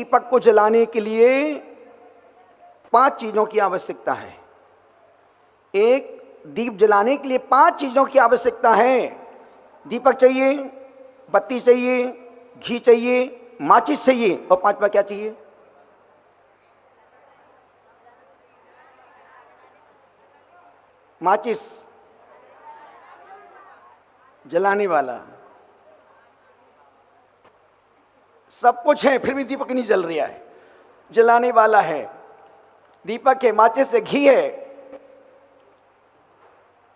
दीपक को जलाने के लिए 5 चीजों की आवश्यकता है। एक दीप जलाने के लिए 5 चीजों की आवश्यकता है। दीपक चाहिए, बत्ती चाहिए, घी चाहिए, माचिस चाहिए, और 5वां क्या चाहिए? माचिस, जलाने वाला। सब कुछ है फिर भी दीपक नहीं जल रहा है। जलाने वाला है, दीपक है, माचिस है, घी है,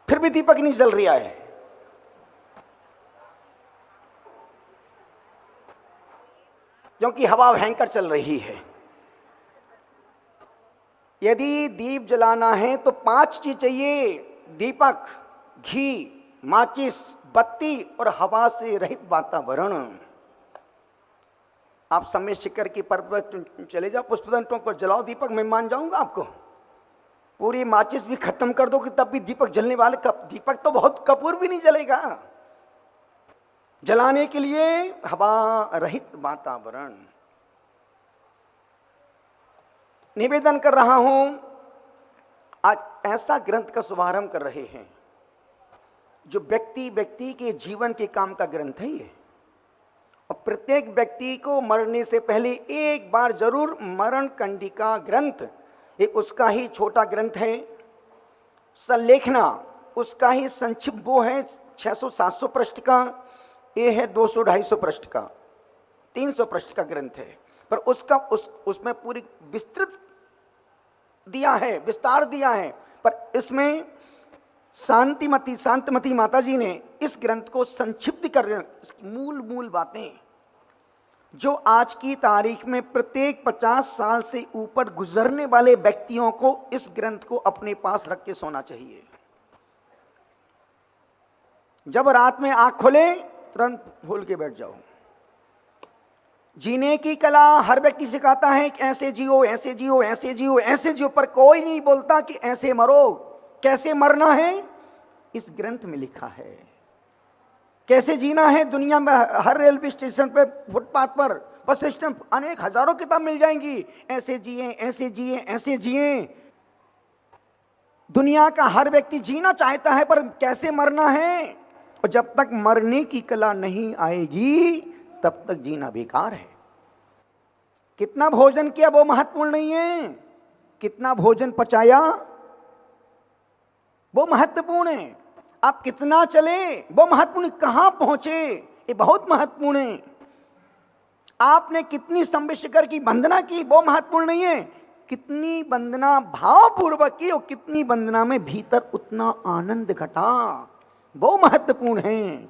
फिर भी दीपक नहीं जल रहा है। क्योंकि हवा भयंकर चल रही है। यदि दीप जलाना है तो 5 चीज चाहिए: दीपक, घी, माचिस, बत्ती और हवा से रहित वातावरण। आप समय शिखर की पर्वत चले जाओ, पुष्पदंतों पर जलाओ दीपक, मैं मान जाऊंगा आपको। पूरी माचिस भी खत्म कर दो कि तब भी दीपक जलने वाले, दीपक तो बहुत कपूर भी नहीं जलेगा। जलाने के लिए हवा रहित वातावरण। निवेदन कर रहा हूं, आज ऐसा ग्रंथ का शुभारंभ कर रहे हैं जो व्यक्ति व्यक्ति के जीवन के काम का ग्रंथ है ये। और प्रत्येक व्यक्ति को मरने से पहले एक बार जरूर मरण कंडिका ग्रंथ, एक उसका ही छोटा ग्रंथ है। संलेखना उसका ही संक्षिप्त वो है 600-700 पृष्ठ का, ये है 200-250 पृष्ठ का, 300 पृष्ठ का ग्रंथ है। पर उसका उसमें पूरी विस्तृत दिया है, विस्तार दिया है। पर इसमें शांतिमती माता जी ने इस ग्रंथ को संक्षिप्त कर रहे हैं। मूल बातें जो आज की तारीख में प्रत्येक 50 साल से ऊपर गुजरने वाले व्यक्तियों को इस ग्रंथ को अपने पास रख के सोना चाहिए। जब रात में आंख खोले तुरंत खोल के बैठ जाओ। जीने की कला हर व्यक्ति सिखाता है कि ऐसे जियो, ऐसे जियो, ऐसे जियो, ऐसे जियो, पर कोई नहीं बोलता कि ऐसे मरो। कैसे मरना है इस ग्रंथ में लिखा है। कैसे जीना है दुनिया में, हर रेलवे स्टेशन पे, फुटपाथ पर, बस स्टैंड, अनेक हजारों किताब मिल जाएंगी। ऐसे जिए, ऐसे जिए, ऐसे जिए। दुनिया का हर व्यक्ति जीना चाहता है, पर कैसे मरना है। और जब तक मरने की कला नहीं आएगी तब तक जीना बेकार है। कितना भोजन किया वो महत्वपूर्ण नहीं है, कितना भोजन पचाया वो महत्वपूर्ण है। आप कितना चले वो महत्वपूर्ण, कहां पहुंचे ये बहुत महत्वपूर्ण है। आपने कितनी संविष्कर की वंदना की वो महत्वपूर्ण नहीं है, कितनी वंदना भावपूर्वक की और कितनी वंदना में भीतर उतना आनंद घटा वो महत्वपूर्ण है।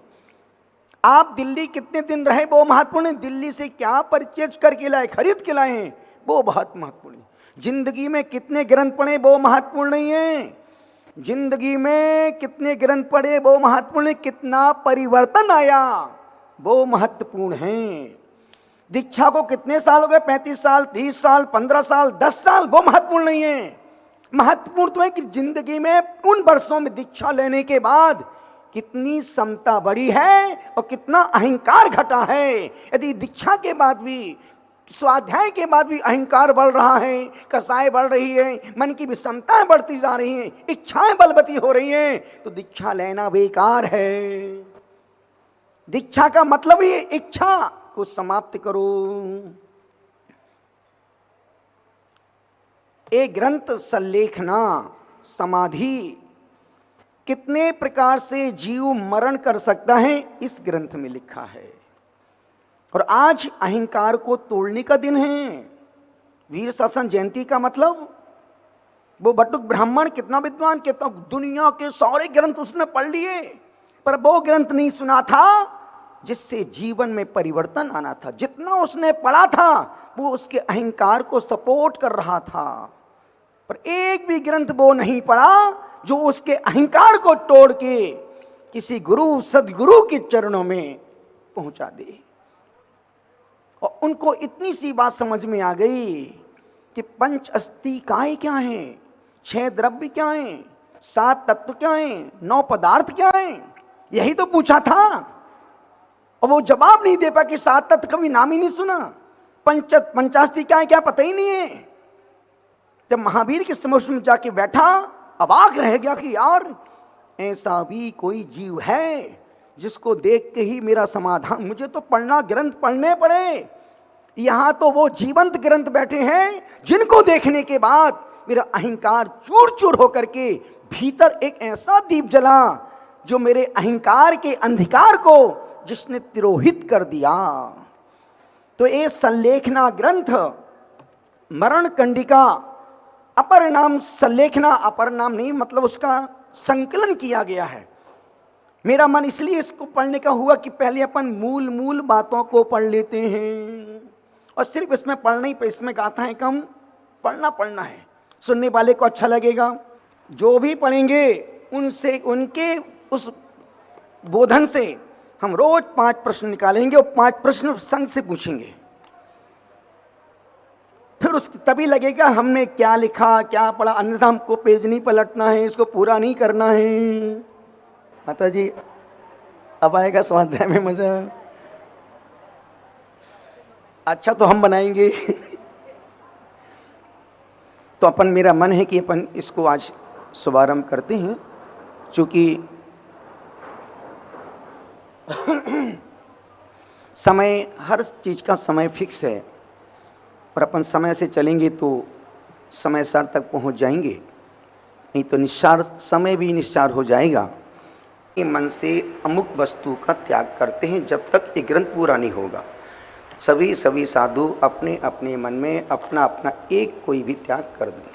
आप दिल्ली कितने दिन रहे वो महत्वपूर्ण है, दिल्ली से क्या परचेज करके लाए, खरीद के लाए वो बहुत महत्वपूर्ण है। जिंदगी में कितने ग्रंथ पढ़े वो महत्वपूर्ण नहीं है, जिंदगी में कितने ग्रंथ पढ़े वो महत्वपूर्ण है, कितना परिवर्तन आया वो महत्वपूर्ण है। दीक्षा को कितने साल हो गए, 35 साल, 30 साल, 15 साल, 10 साल, वो महत्वपूर्ण नहीं है। महत्वपूर्ण तो है कि जिंदगी में उन वर्षों में दीक्षा लेने के बाद कितनी समता बढ़ी है और कितना अहंकार घटा है। यदि दीक्षा के बाद भी, स्वाध्याय के बाद भी अहंकार बढ़ रहा है, कसाएं बढ़ रही है, मन की विषमताएं बढ़ती जा रही हैं, इच्छाएं बलवती हो रही हैं, तो दीक्षा लेना बेकार है। दीक्षा का मतलब ही इच्छा को समाप्त करो। एक ग्रंथ संलेखना, समाधि कितने प्रकार से जीव मरण कर सकता है इस ग्रंथ में लिखा है। और आज अहंकार को तोड़ने का दिन है। वीर शासन जयंती का मतलब वो बटुक ब्राह्मण कितना विद्वान, कितना दुनिया के सारे ग्रंथ उसने पढ़ लिए, पर वो ग्रंथ नहीं सुना था जिससे जीवन में परिवर्तन आना था। जितना उसने पढ़ा था वो उसके अहंकार को सपोर्ट कर रहा था, पर एक भी ग्रंथ वो नहीं पढ़ा जो उसके अहंकार को तोड़ के किसी गुरु सदगुरु के चरणों में पहुंचा दे। और उनको इतनी सी बात समझ में आ गई कि पंच अस्थि काय क्या है, 6 द्रव्य क्या है, 7 तत्व क्या है, 9 पदार्थ क्या है, यही तो पूछा था। और वो जवाब नहीं दे पाया कि 7 तत्व कभी नाम ही नहीं सुना, पंचास्ती क्या है क्या पता ही नहीं है। जब महावीर के समक्ष में जाके बैठा, अवाक रह गया कि यार ऐसा भी कोई जीव है जिसको देख के ही मेरा समाधान, मुझे तो पढ़ना ग्रंथ पढ़ने पड़े। यहां तो वो जीवंत ग्रंथ बैठे हैं जिनको देखने के बाद मेरा अहंकार चूर चूर होकर के भीतर एक ऐसा दीप जला जो मेरे अहंकार के अंधकार को जिसने तिरोहित कर दिया। तो ये संलेखना ग्रंथ मरण कंडिका, अपर नाम संलेखना, अपर नाम नहीं मतलब उसका संकलन किया गया है। मेरा मन इसलिए इसको पढ़ने का हुआ कि पहले अपन मूल मूल बातों को पढ़ लेते हैं और सिर्फ इसमें पढ़ना ही, इसमें गाथाएं कम, पढ़ना है, सुनने वाले को अच्छा लगेगा। जो भी पढ़ेंगे उनसे, उनके उस बोधन से हम रोज 5 प्रश्न निकालेंगे और 5 प्रश्न संग से पूछेंगे। फिर उस तभी लगेगा हमने क्या लिखा क्या पढ़ा, अन्यथा हमको पेज नहीं पलटना है, इसको पूरा नहीं करना है। माता जी अब आएगा स्वाध्याय में मजा। अच्छा तो हम बनाएंगे। तो अपन, मेरा मन है कि अपन इसको आज शुभारंभ करते हैं। चूंकि समय, हर चीज का समय फिक्स है, पर अपन समय से चलेंगे तो समय सार तक पहुंच जाएंगे, नहीं तो निस्सार समय भी निस्सार हो जाएगा। ये मन से अमुक वस्तु का त्याग करते हैं जब तक ये ग्रंथ पूरा नहीं होगा। सभी साधु अपने अपने मन में अपना अपना एक कोई भी त्याग कर दें।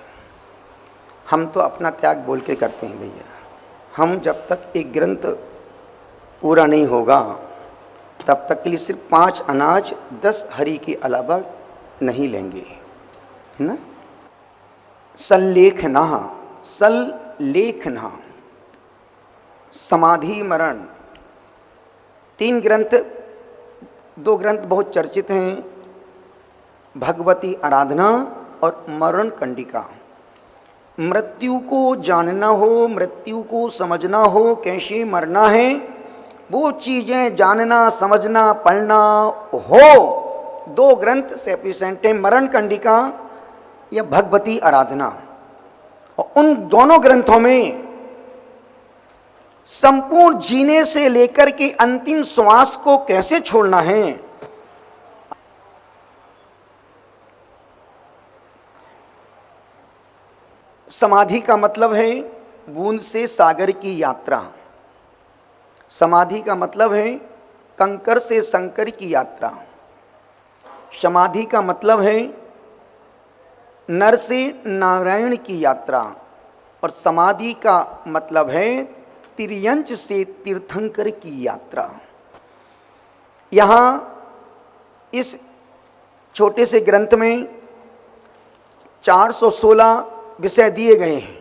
हम तो अपना त्याग बोल के करते हैं भैया। हम जब तक एक ग्रंथ पूरा नहीं होगा तब तक के लिए सिर्फ 5 अनाज 10 हरी के अलावा नहीं लेंगे, है ना। सल्लेखना, सल्लेखना, समाधि मरण, 3 ग्रंथ, 2 ग्रंथ बहुत चर्चित हैं, भगवती आराधना और मरण कंडिका। मृत्यु को जानना हो, मृत्यु को समझना हो, कैसे मरना है, वो चीजें जानना समझना पढ़ना हो, 2 ग्रंथ सेपिसेंट है, मरण कंडिका या भगवती आराधना। और उन दोनों ग्रंथों में संपूर्ण जीने से लेकर के अंतिम श्वास को कैसे छोड़ना है, समाधि का मतलब है बूंद से सागर की यात्रा। समाधि का मतलब है कंकर से शंकर की यात्रा। समाधि का मतलब है नर से नारायण की यात्रा। और समाधि का मतलब है तिर्यंच से तीर्थंकर की यात्रा। यहाँ इस छोटे से ग्रंथ में 416 विषय दिए गए हैं।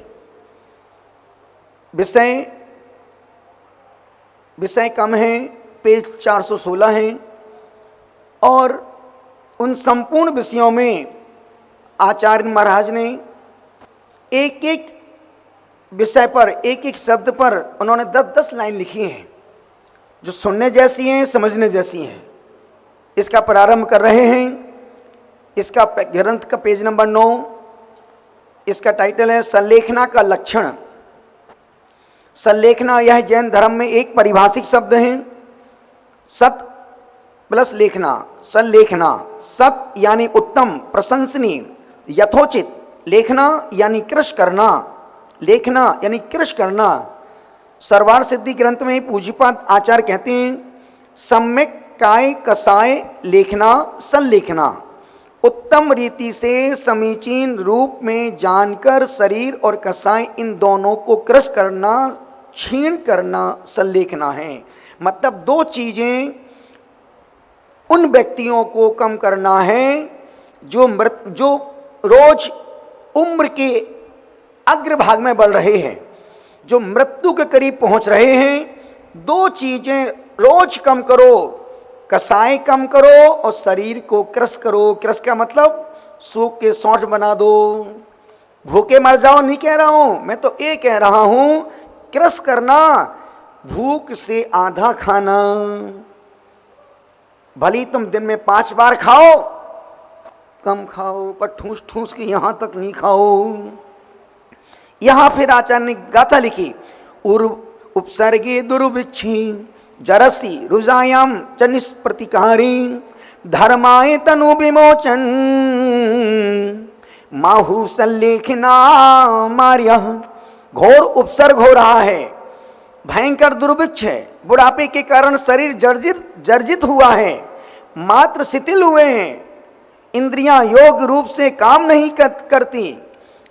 विषय कम हैं, पेज 416 हैं। और उन संपूर्ण विषयों में आचार्य महाराज ने एक एक विषय पर, एक एक शब्द पर उन्होंने 10-10 लाइन लिखी हैं जो सुनने जैसी हैं, समझने जैसी हैं। इसका प्रारंभ कर रहे हैं। इसका ग्रंथ का पेज नंबर 9, इसका टाइटल है संलेखना का लक्षण। संलेखना यह जैन धर्म में एक पारिभाषिक शब्द है। सत प्लस लेखना, संलेखना। सत यानी उत्तम, प्रशंसनीय, यथोचित। लेखना यानी कृश करना, लेखना यानी कृश करना। सर्वार सिद्धि ग्रंथ में पूज्यपाद आचार्य कहते हैं सम्यक काय कसाय लेखना संलेखना। उत्तम रीति से समीचीन रूप में जानकर शरीर और कसाय इन दोनों को क्रश करना, छीण करना संलेखना है। मतलब 2 चीजें उन व्यक्तियों को कम करना है जो रोज उम्र के अग्रभाग में बढ़ रहे हैं, जो मृत्यु के करीब पहुंच रहे हैं। 2 चीजें रोज कम करो, कसाय कम करो और शरीर को क्रश करो। क्रश का मतलब सूख के सौंठ बना दो। भूखे मर जाओ नहीं कह रहा हूं मैं, तो ये कह रहा हूं क्रश करना, भूख से आधा खाना। भली तुम दिन में 5 बार खाओ, कम खाओ, पर ठूस ठूस के यहां तक नहीं खाओ। यहां फिर आचार्य ने गाथा लिखी, उपसर्गे दुर्भिक्षी जरसी रुजायाम च निष्प्रतिकारी धर्माय तनु विमोचन माहु सल्लेखना मार्य। घोर उपसर्ग हो रहा है, भयंकर दुर्भिक्ष है, बुढ़ापे के कारण शरीर जर्जित हुआ है, मात्र शिथिल हुए हैं, इंद्रियां योग रूप से काम नहीं करती,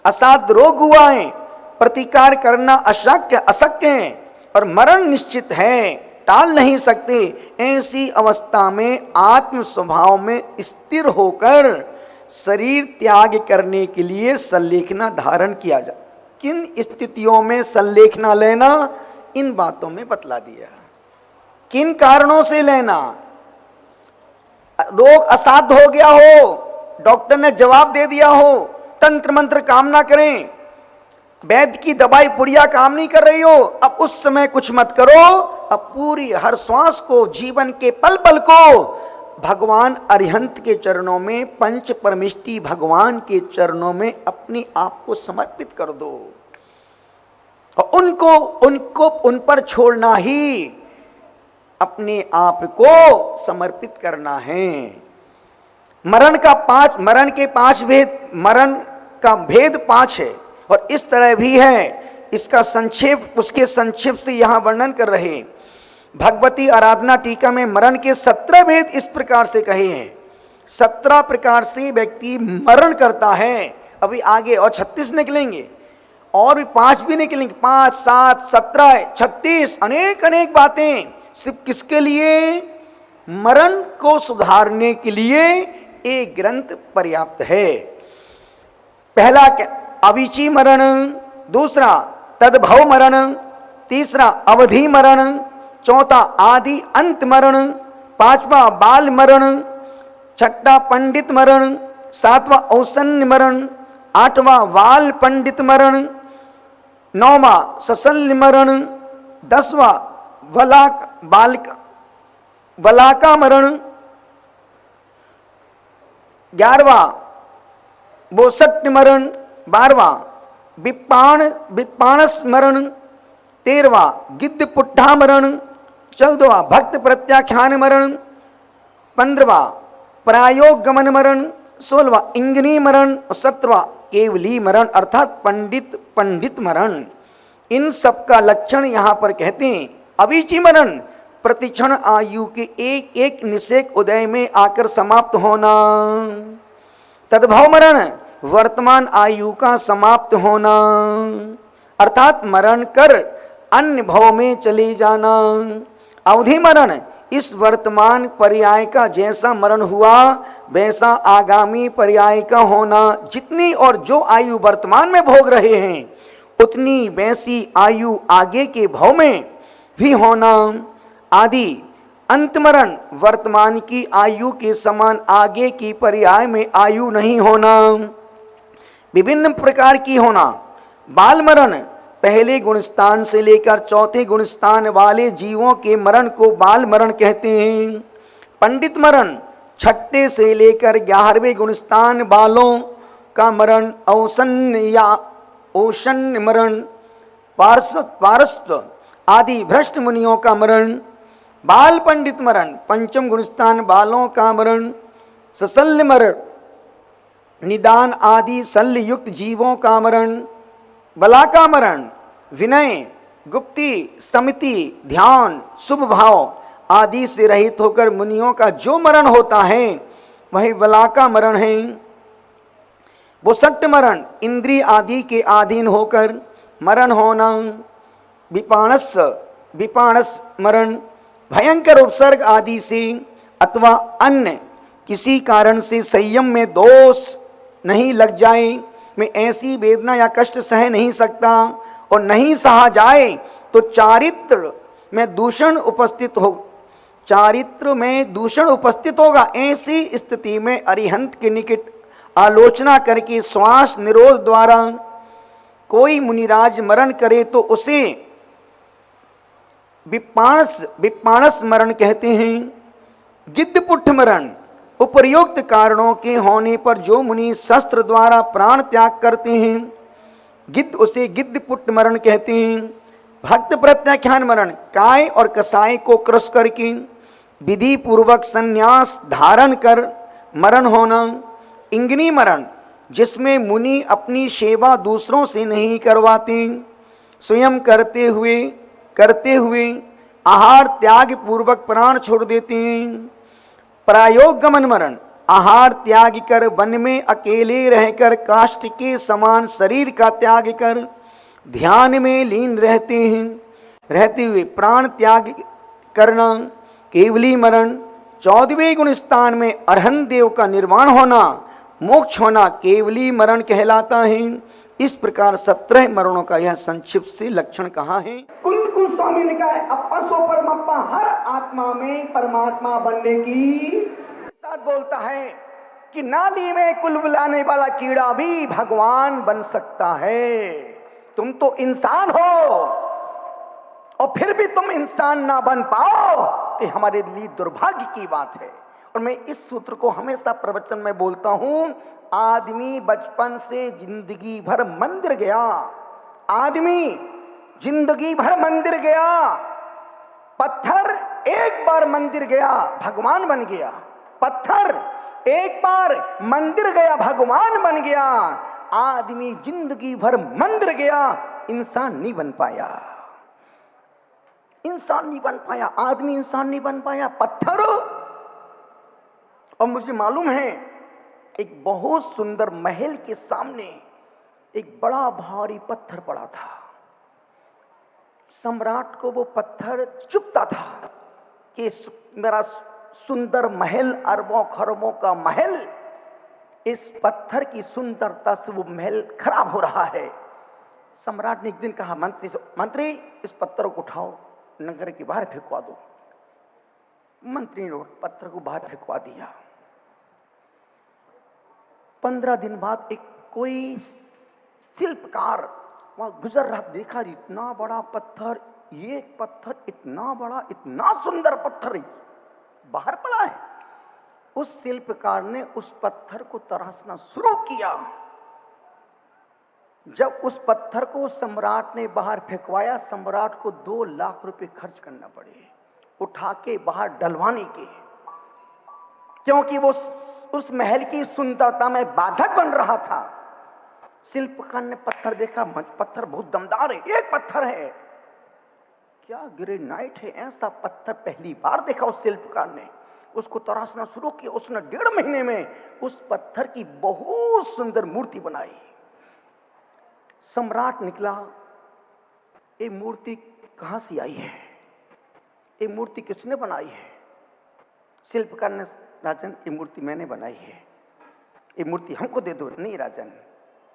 असाध्य रोग हुआ है, प्रतिकार करना अशक्य है और मरण निश्चित है, टाल नहीं सकते। ऐसी अवस्था में आत्म स्वभाव में स्थिर होकर शरीर त्याग करने के लिए संलेखना धारण किया जाए। किन स्थितियों में संलेखना लेना, इन बातों में बतला दिया। किन कारणों से लेना, रोग असाध्य हो गया हो, डॉक्टर ने जवाब दे दिया हो, तंत्र मंत्र काम ना करें, वैद्य की दवाई पुड़िया काम नहीं कर रही हो, अब उस समय कुछ मत करो। अब पूरी हर श्वास को, जीवन के पल पल को भगवान अरिहंत के चरणों में, पंच परमिष्टि भगवान के चरणों में अपने आप को समर्पित कर दो और उन पर छोड़ना ही अपने आप को समर्पित करना है। मरण के 5 भेद, मरण का भेद 5 है और इस तरह भी है। इसका संक्षेप, उसके संक्षेप से यहां वर्णन कर रहे हैं। भगवती आराधना टीका में मरण के 17 भेद इस प्रकार से कहे हैं। 17 प्रकार से व्यक्ति मरण करता है। अभी आगे और 36 निकलेंगे और भी 5 भी निकलेंगे, 5, 7, 17, 36, अनेक बातें। सिर्फ किसके लिए? मरण को सुधारने के लिए एक ग्रंथ पर्याप्त है। पहला अविची मरण, दूसरा तद्भव मरण, तीसरा अवधि मरण, चौथा आदि अंत मरण, पांचवा बाल मरण, छठा पंडित मरण, सातवां औसन्य मरण, आठवां वाल पंडित मरण, नौवां सशल्य मरण, 10वां वलाका मरण, 11वां बोसट्य मरण, 12वां विपाणस मरण, 13वां गिद्ध पुट्ठा मरण, 14वां भक्त प्रत्याख्यान मरण, 15वां प्रायोग गमन मरण, 16वां इंगनी मरण और 17वां केवली मरण अर्थात पंडित मरण। इन सब का लक्षण यहां पर कहते हैं। अविची मरण प्रतिक्षण आयु के एक एक निषेक उदय में आकर समाप्त होना। तद्भव मरण वर्तमान आयु का समाप्त होना अर्थात मरण कर अन्य भव में चले जाना। अवधि मरण इस वर्तमान पर्याय का जैसा मरण हुआ वैसा आगामी पर्याय का होना। जितनी और जो आयु वर्तमान में भोग रहे हैं उतनी वैसी आयु आगे के भव में भी होना। आदि अंत मरण वर्तमान की आयु के समान आगे की पर्याय में आयु नहीं होना, विभिन्न प्रकार की होना। बाल मरण पहले गुणस्थान से लेकर चौथे गुणस्थान वाले जीवों के मरण को बाल मरण कहते हैं। पंडित मरण छठे से लेकर 11वें गुणस्थान वालों का मरण। औसन्य या ओषण्य मरण, पारस्त आदि भ्रष्ट मुनियों का मरण। बाल पंडित मरण पंचम गुणस्थान वालों का मरण। सशल्य मरण निदान आदि शल्य युक्त जीवों का मरण। बलाका मरण विनय, गुप्ति, समिति, ध्यान, शुभ भाव आदि से रहित होकर मुनियों का जो मरण होता है वही बलाका मरण है। बुसट्ट मरण इंद्रिय आदि के अधीन होकर मरण होना। विपाणस मरण भयंकर उपसर्ग आदि से अथवा अन्य किसी कारण से संयम में दोष नहीं लग जाए, मैं ऐसी वेदना या कष्ट सह नहीं सकता और नहीं सहा जाए तो चारित्र में दूषण उपस्थित होगा। ऐसी स्थिति में अरिहंत के निकट आलोचना करके श्वास निरोध द्वारा कोई मुनिराज मरण करे तो उसे विपाणस मरण कहते हैं। गिद्धपुट्ठ मरण उपर्युक्त कारणों के होने पर जो मुनि शस्त्र द्वारा प्राण त्याग करते हैं, गिद्ध उसे गिद्ध पुट मरण कहते हैं। भक्त प्रत्याख्यान मरण, काय और कसाय को क्रश करके विधि पूर्वक संन्यास धारण कर मरण होना। इंगिनी मरण, जिसमें मुनि अपनी सेवा दूसरों से नहीं करवाते, स्वयं करते हुए आहार त्याग पूर्वक प्राण छोड़ देते हैं। प्रायोग गमन मरण, आहार त्याग कर वन में अकेले रहकर काष्ठ के समान शरीर का त्याग कर ध्यान में लीन रहते हुए प्राण त्याग करना। केवली मरण, 14वें गुण स्थान में अरहंत देव का निर्वाण होना, मोक्ष होना केवली मरण कहलाता है। इस प्रकार 17 मरणों का यह संक्षिप्त से लक्षण कहा है। कुंद स्वामी ने कहा अपसो परमप्पा, हर आत्मा में परमात्मा बनने की साथ बोलता है कि नाली में कुल बुलाने वाला कीड़ा भी भगवान बन सकता है। तुम तो इंसान हो और फिर भी तुम इंसान ना बन पाओ तो हमारे लिए दुर्भाग्य की बात है। और मैं इस सूत्र को हमेशा प्रवचन में बोलता हूं, आदमी बचपन से जिंदगी भर मंदिर गया, आदमी जिंदगी भर मंदिर गया, पत्थर एक बार मंदिर गया भगवान बन गया, पत्थर एक बार मंदिर गया भगवान बन गया। आदमी जिंदगी भर मंदिर गया, इंसान नहीं बन पाया, इंसान नहीं बन पाया, आदमी इंसान नहीं बन पाया, पत्थर। और मुझे मालूम है एक बहुत सुंदर महल के सामने एक बड़ा भारी पत्थर पड़ा था। सम्राट को वो पत्थर चुभता था कि मेरा सुंदर महल, अरबों खरबों का महल, इस पत्थर की सुंदरता से वो महल खराब हो रहा है। सम्राट ने एक दिन कहा मंत्री से, मंत्री इस पत्थर को उठाओ नगर के बाहर फेंकवा दो। मंत्री ने पत्थर को बाहर फेंकवा दिया। 15 दिन बाद एक कोई शिल्पकार वहां गुजर रहा, देखा इतना बड़ा पत्थर, ये पत्थर इतना बड़ा, इतना सुंदर पत्थर बाहर पड़ा है। उस शिल्पकार ने उस पत्थर को तराशना शुरू किया। जब उस पत्थर को सम्राट ने बाहर फेंकवाया, सम्राट को 2 लाख रुपए खर्च करना पड़े उठा के बाहर डलवाने के, क्योंकि वो उस महल की सुंदरता में बाधक बन रहा था। शिल्पकार ने पत्थर देखा, पत्थर बहुत दमदार है, एक पत्थर है, क्या ग्रेनाइट है, ऐसा पत्थर पहली बार देखा उस शिल्पकार ने। उसको तराशना शुरू किया। उसने 1.5 महीने में उस पत्थर की बहुत सुंदर मूर्ति बनाई। सम्राट निकला, ये मूर्ति कहां से आई है, ये मूर्ति किसने बनाई है? शिल्पकार ने, राजन ये मूर्ति मैंने बनाई है, ये मूर्ति हमको दे दो। नहीं राजन,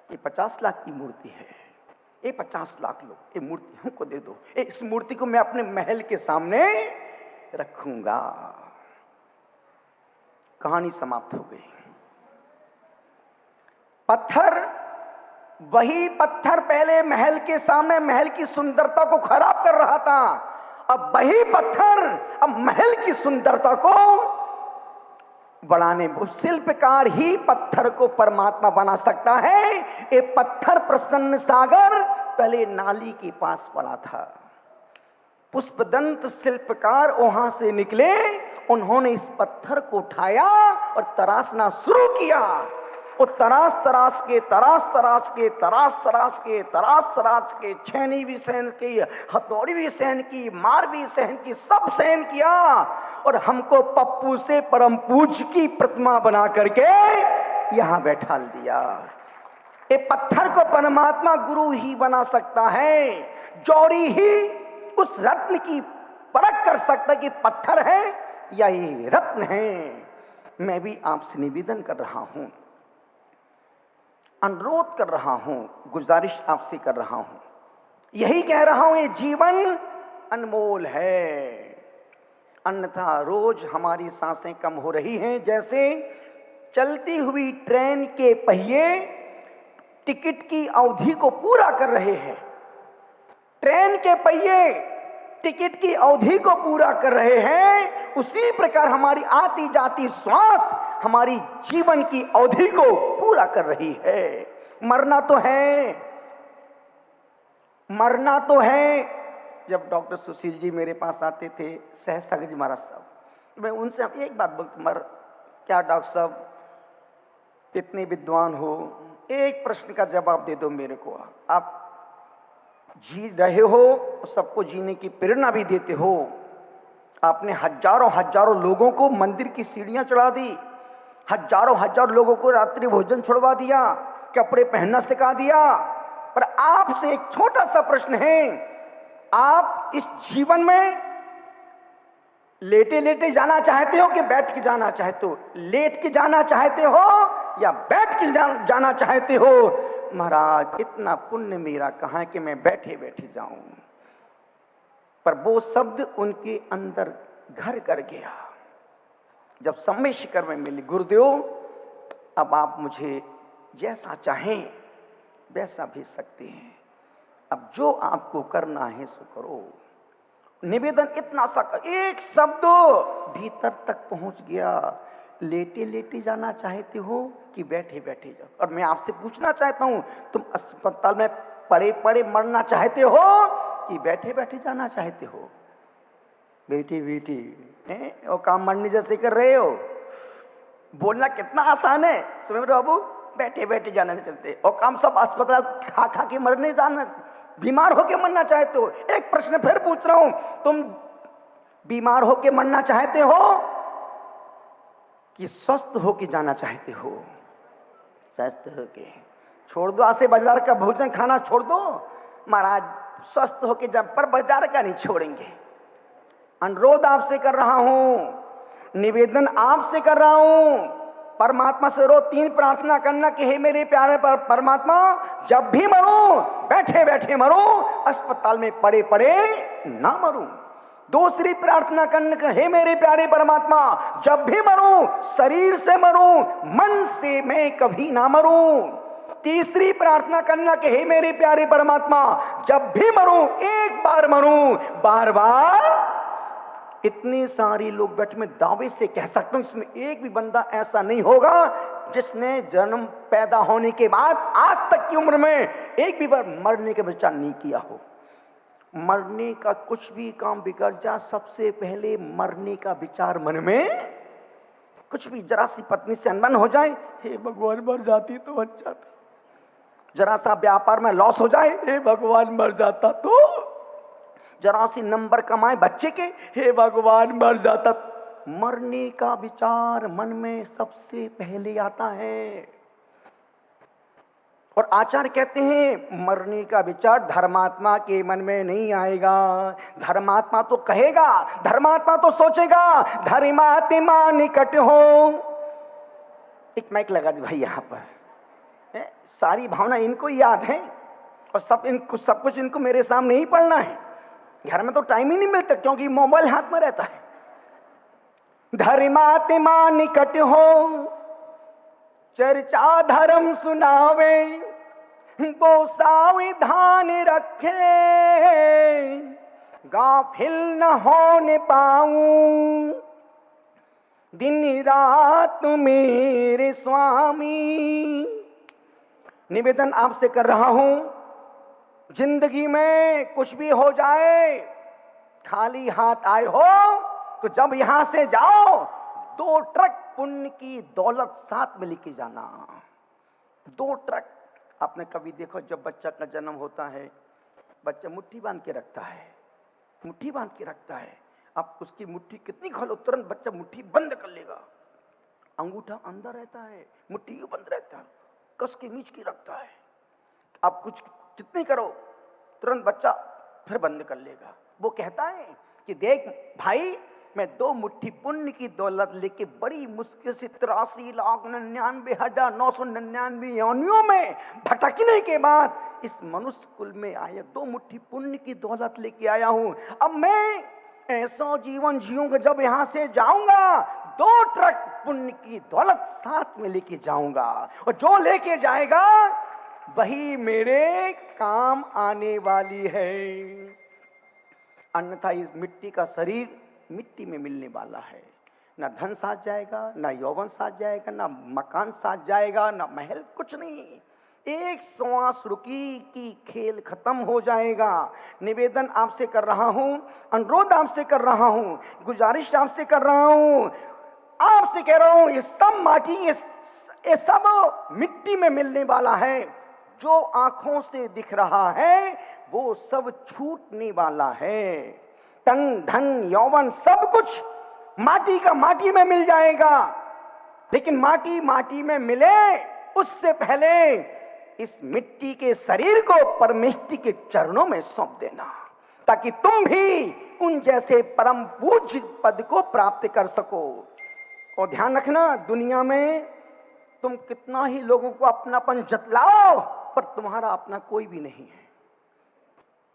ये 50 लाख की मूर्ति है, ये 50 लाख लो, ये मूर्ति हमको दे दो, इस मूर्ति को मैं अपने महल के सामने रखूंगा। कहानी समाप्त हो गई। पत्थर, वही पत्थर पहले महल के सामने महल की सुंदरता को खराब कर रहा था, अब वही पत्थर अब महल की सुंदरता को बढ़ाने, शिल्पकार ही पत्थर को परमात्मा बना सकता है। ये पत्थर प्रसन्न सागर पहले नाली के पास पड़ा था। पुष्पदंत शिल्पकार वहां से निकले, उन्होंने इस पत्थर को उठाया और तराशना शुरू किया। वो तराश तराश के छेनी भी सहन की, हथौड़ी भी सहन की, मार भी सहन की, सब सहन किया और हमको पप्पू से परम पूज्य की प्रतिमा बना करके यहां बैठा दिया। ये पत्थर को परमात्मा गुरु ही बना सकता है। जौहरी ही उस रत्न की परख कर सकता कि पत्थर है या ये रत्न है। मैं भी आपसे निवेदन कर रहा हूं, अनुरोध कर रहा हूं, गुजारिश आपसे कर रहा हूं, यही कह रहा हूं, ये जीवन अनमोल है, अन्यथा रोज हमारी सांसें कम हो रही हैं। जैसे चलती हुई ट्रेन के पहिए टिकट की अवधि को पूरा कर रहे हैं, ट्रेन के पहिए टिकट की अवधि को पूरा कर रहे हैं, उसी प्रकार हमारी आती जाती श्वास हमारी जीवन की अवधि को पूरा कर रही है। मरना तो है, मरना तो है। जब डॉक्टर सुशील जी मेरे पास आते थे, सहसग जी महाराज साहब, मैं उनसे एक बात बोलता, मर क्या डॉक्टर साहब इतने विद्वान हो, एक प्रश्न का जवाब दे दो मेरे को। आप जी रहे हो, सबको जीने की प्रेरणा भी देते हो, आपने हजारों हजारों लोगों को मंदिर की सीढ़ियां चढ़ा दी, हजारों हजारों लोगों को रात्रि भोजन छुड़वा दिया, कपड़े पहनना सिखा दिया, पर आपसे एक छोटा सा प्रश्न है, आप इस जीवन में लेटे लेटे जाना चाहते हो कि बैठ के जाना चाहते हो? लेट के जाना चाहते हो या बैठ के जाना चाहते हो? महाराज इतना पुण्य मेरा कहाँ है कि मैं बैठे बैठे जाऊं। पर वो शब्द उनके अंदर घर कर गया। जब समय शिखर में मिली, गुरुदेव अब आप मुझे जैसा चाहें वैसा भेज सकते हैं, अब जो आपको करना है सो करो। निवेदन इतना सा, एक शब्द भीतर तक पहुंच गया। लेटे लेटे जाना चाहते हो कि बैठे बैठे जाओ? और मैं आपसे पूछना चाहता हूं, तुम अस्पताल में पड़े पड़े मरना चाहते हो कि बैठे बैठे जाना चाहते हो? बेटी बेटी वो काम मरने जैसे कर रहे हो, बोलना कितना आसान है। सुमेर बाबू बैठे बैठे जाना नहीं चाहते, और काम सब अस्पताल खा खा के मरने जाना, बीमार होके मरना चाहते हो। एक प्रश्न फिर पूछ रहा हूं, तुम बीमार होके मरना चाहते हो कि स्वस्थ होके जाना चाहते हो? स्वस्थ होके। छोड़ दो आज से बाजार का भोजन खाना छोड़ दो महाराज, स्वस्थ होके जा, पर बाजार का नहीं छोड़ेंगे। अनुरोध आपसे कर रहा हूं, निवेदन आपसे कर रहा हूं, परमात्मा से रोज 3 प्रार्थना करना कि हे मेरे प्यारे परमात्मा, जब भी मरूं बैठे बैठे मरूं, अस्पताल में पड़े पड़े ना मरूं। दूसरी प्रार्थना करने का, हे मेरे प्यारे परमात्मा, जब भी मरूं शरीर से मरूं, मन से मैं कभी ना मरूं। तीसरी प्रार्थना करना कि हे मेरे प्यारे परमात्मा, जब भी मरूं एक बार मरूं, बार बार। इतनी सारी लोग बैठे, मैं दावे से कह सकता हूं इसमें एक भी बंदा ऐसा नहीं होगा जिसने जन्म पैदा होने के बाद आज तक की उम्र में एक भी बार मरने का विचार नहीं किया हो। मरने का कुछ भी काम बिगड़ जा, सबसे पहले मरने का विचार मन में, कुछ भी जरा सी पत्नी से अनबन हो जाए, हे भगवान मर जाती तो अच्छा था। जरा सा व्यापार में लॉस हो जाए, हे भगवान मर जाता तो। जरा सी नंबर कमाए बच्चे के, हे भगवान मर जाता। मरने का विचार मन में सबसे पहले आता है। और आचार्य कहते हैं मरने का विचार धर्मात्मा के मन में नहीं आएगा। धर्मात्मा तो कहेगा, धर्मात्मा तो सोचेगा, धर्मात्मा निकट हो। एक माइक लगा दी भाई यहां पर, सारी भावना इनको याद है और सब कुछ इनको मेरे सामने ही पढ़ना है। घर में तो टाइम ही नहीं मिलता क्योंकि मोबाइल हाथ में रहता है। धर्मात्मा निकट हो, चर्चा धर्म सुनावे, वो सावधान रखे, गाफिल न होने पाऊं दिन रात मेरे स्वामी। निवेदन आपसे कर रहा हूं, जिंदगी में कुछ भी हो जाए, खाली हाथ आए हो तो जब यहां से जाओ 2 ट्रक पुण्य की दौलत साथ में लेके जाना। 2 ट्रक। आपने कभी देखो जब बच्चा का जन्म होता है, बच्चा मुट्ठी बांध के रखता है, मुट्ठी बांध के रखता है। आप उसकी मुट्ठी कितनी खोलो तुरंत बच्चा मुट्ठी बंद कर लेगा। अंगूठा अंदर रहता है, मुट्ठी बंद रहता है, कस के नीच के रखता है। आप कुछ कितनी करो तुरंत बच्चा फिर बंद कर लेगा। वो कहता है कि देख भाई, मैं 2 मुट्ठी पुण्य की दौलत लेके बड़ी मुश्किल से 83,99,999 योनियों में भटकने के बाद इस मनुष्य कुल में आया, 2 मुट्ठी पुण्य की दौलत लेके आया हूं। अब मैं ऐसा जीवन जीऊंगा, जब यहां से जाऊंगा 2 ट्रक पुण्य की दौलत साथ में लेके जाऊंगा, और जो लेके जाएगा वही मेरे काम आने वाली है। अन्यथा इस मिट्टी का शरीर मिट्टी में मिलने वाला है। ना धन साथ जाएगा, ना यौवन साथ जाएगा, ना मकान साथ जाएगा, ना महल, कुछ नहीं। एक श्वास रुकी कि खेल खत्म हो जाएगा। निवेदन आपसे कर रहा हूं, अनुरोध आपसे कर रहा हूं, गुजारिश आपसे कर रहा हूं, आपसे कह रहा हूं, ये सब माटी, ये सब मिट्टी में मिलने वाला है। जो आंखों से दिख रहा है वो सब छूटने वाला है। तन धन यौवन सब कुछ माटी का माटी में मिल जाएगा। लेकिन माटी माटी में मिले उससे पहले इस मिट्टी के शरीर को परमेष्टि के चरणों में सौंप देना, ताकि तुम भी उन जैसे परम पूज्य पद को प्राप्त कर सको। और ध्यान रखना, दुनिया में तुम कितना ही लोगों को अपनापन जतलाओ, पर तुम्हारा अपना कोई भी नहीं है।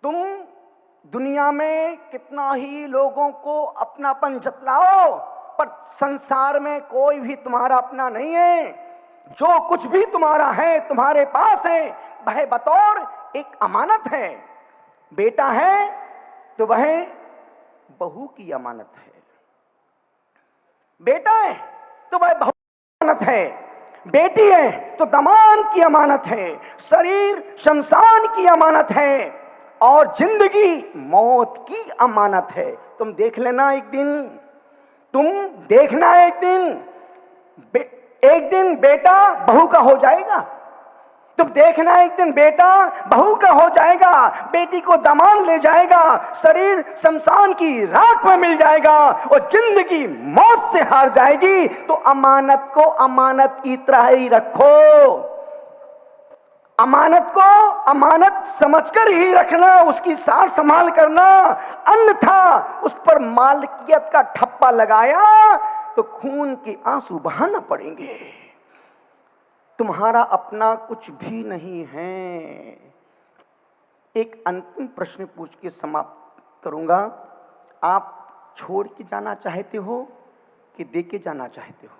तुम दुनिया में कितना ही लोगों को अपनापन जतलाओ, पर संसार में कोई भी तुम्हारा अपना नहीं है। जो कुछ भी तुम्हारा है, तुम्हारे पास है, वह बतौर एक अमानत है। बेटा है तो वह बहू की अमानत है, बेटा है तो वह बहू की अमानत है, बेटी है तो दामाद की अमानत है, शरीर शमशान की अमानत है, और जिंदगी मौत की अमानत है। तुम देख लेना एक दिन, तुम देखना एक दिन बेटा बहू का हो जाएगा। तुम देखना एक दिन बेटा बहू का हो जाएगा, बेटी को दामाद ले जाएगा, शरीर शमशान की राख में मिल जाएगा और जिंदगी मौत से हार जाएगी। तो अमानत को अमानत की तरह ही रखो, अमानत को अमानत समझकर ही रखना, उसकी सार संभाल करना। अन्यथा उस पर मालिकियत का ठप्पा लगाया तो खून के आंसू बहाना पड़ेंगे। तुम्हारा अपना कुछ भी नहीं है। एक अंतिम प्रश्न पूछ के समाप्त करूंगा। आप छोड़ के जाना चाहते हो कि दे के जाना चाहते हो?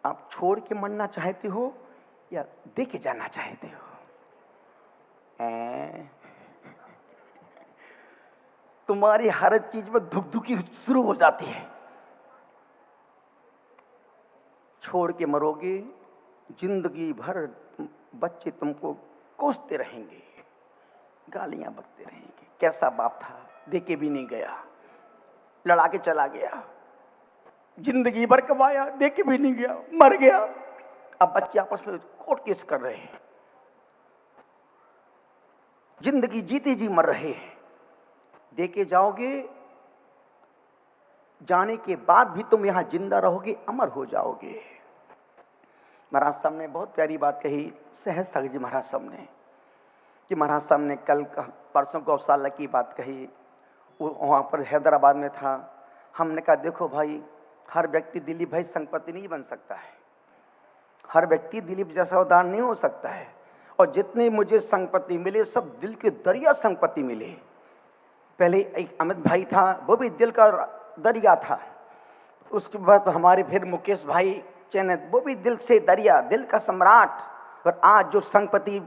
आप छोड़ के मरना चाहते हो या दे के जाना चाहते हो? तुम्हारी हर चीज में धुकधुकी शुरू हो जाती है। छोड़ के मरोगे, जिंदगी भर बच्चे तुमको कोसते रहेंगे, गालियां बकते रहेंगे, कैसा बाप था, दे के भी नहीं गया, लड़ा के चला गया, जिंदगी भर कमाया, दे के भी नहीं गया, मर गया। अब बच्चे आपस में कोर्ट केस कर रहे हैं, जिंदगी जीते जी मर रहे हैं। दे के जाओगे, जाने के बाद भी तुम यहां जिंदा रहोगे, अमर हो जाओगे। महाराज साहब ने बहुत प्यारी बात कही, सहज सागर जी महाराज साहब ने, कि महाराज साहब ने कल परसों गौशाला की बात कही। वो वहाँ पर हैदराबाद में था। हमने कहा देखो भाई, हर व्यक्ति दिलीप भाई संपत्ति नहीं बन सकता है, हर व्यक्ति दिलीप जैसा उदाहरण नहीं हो सकता है। और जितने मुझे संपत्ति मिले सब दिल के दरिया संपत्ति मिले। पहले एक अमित भाई था, वो भी दिल का दरिया था। उसके बाद हमारे फिर मुकेश भाई चैनत, वो भी दिल से दरिया, दिल का सम्राट। और आज जो संपत्ति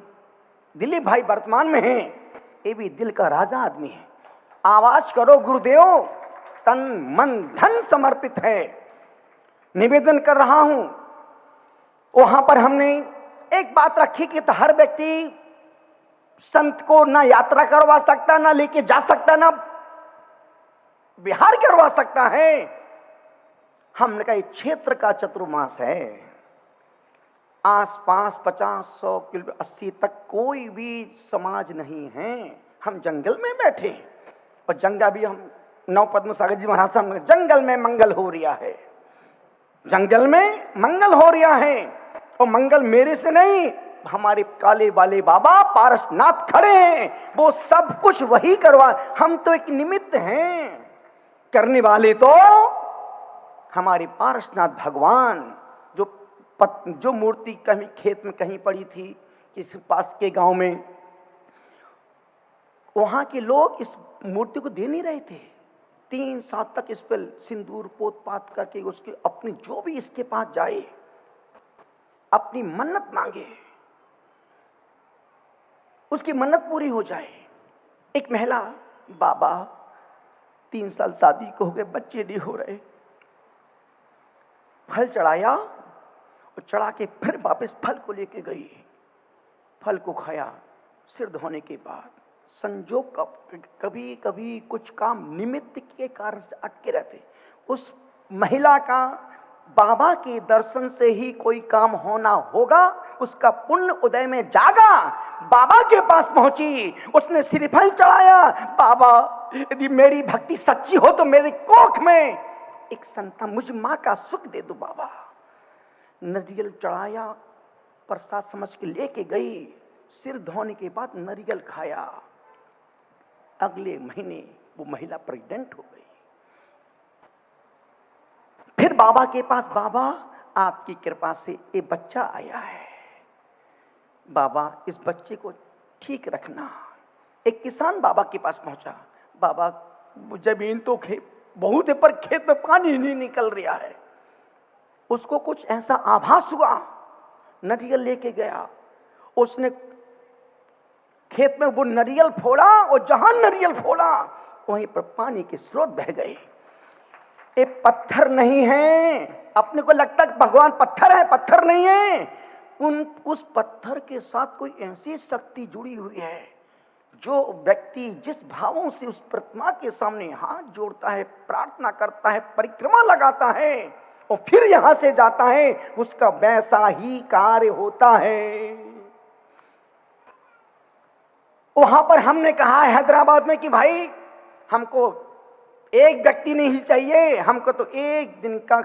दिलीप भाई वर्तमान में हैं, ये भी दिल का राजा आदमी है। आवाज करो गुरुदेव, तन मन धन समर्पित है। निवेदन कर रहा हूं। वहां पर हमने एक बात रखी कि तो हर व्यक्ति संत को ना यात्रा करवा सकता, ना लेके जा सकता, ना विहार करवा सकता है। हमने कहा क्षेत्र का चतुर्मास है, आसपास 50-100 किलो 80 तक कोई भी समाज नहीं है। हम जंगल में बैठे, और जंगल भी हम नौ पद्म सागर जी महाराज साहब, जंगल में मंगल हो रहा है, जंगल में मंगल हो रहा है। और मंगल मेरे से नहीं, हमारे काले वाले बाबा पारसनाथ खड़े हैं, वो सब कुछ वही करवा, हम तो एक निमित्त हैं। करने वाले तो हमारे पारसनाथ भगवान, जो मूर्ति कहीं खेत में कहीं पड़ी थी, किसी पास के गांव में, वहां के लोग इस मूर्ति को दे नहीं रहे थे। 3 साल तक इस पर सिंदूर पोत पात करके उसके अपनी जो भी इसके पास जाए अपनी मन्नत मांगे, उसकी मन्नत पूरी हो जाए। एक महिला बाबा 3 साल शादी को हो गए, बच्चे नहीं हो रहे। फल चढ़ाया और चढ़ा के फिर वापस फल को लेके गई। फल को खाया। सिर धोने के बाद संजोग कभी कभी कुछ काम निमित्त के कारण से अटके रहते। उस महिला का बाबा के दर्शन से ही कोई काम होना होगा। उसका पुण्य उदय में जागा, बाबा के पास पहुंची, उसने श्रीफल चढ़ाया। बाबा यदि मेरी भक्ति सच्ची हो तो मेरे कोख में एक संतान, मुझे मां का सुख दे दो बाबा। नरियल चढ़ाया, प्रसाद समझ के लेके गई। सिर धोने के बाद नरियल खाया। अगले महीने वो महिला प्रेग्नेंट हो गई। फिर बाबा के पास, बाबा आपकी कृपा से ये बच्चा आया है, बाबा इस बच्चे को ठीक रखना। एक किसान बाबा के पास पहुंचा। बाबा जमीन तो बहुत है पर खेत में पानी नहीं निकल रहा है। उसको कुछ ऐसा आभास हुआ, नरियल लेके गया। उसने खेत में वो नरियल फोड़ा और जहां नरियल फोड़ा वहीं पर पानी के स्रोत बह गए। ये पत्थर नहीं है। अपने को लगता है भगवान पत्थर है, पत्थर नहीं है। उस पत्थर के साथ कोई ऐसी शक्ति जुड़ी हुई है। जो व्यक्ति जिस भावों से उस प्रतिमा के सामने हाथ जोड़ता है, प्रार्थना करता है, परिक्रमा लगाता है और फिर यहां से जाता है, उसका वैसा ही कार्य होता है। वहां पर हमने कहा है हैदराबाद में कि भाई हमको एक व्यक्ति नहीं चाहिए, हमको तो एक दिन का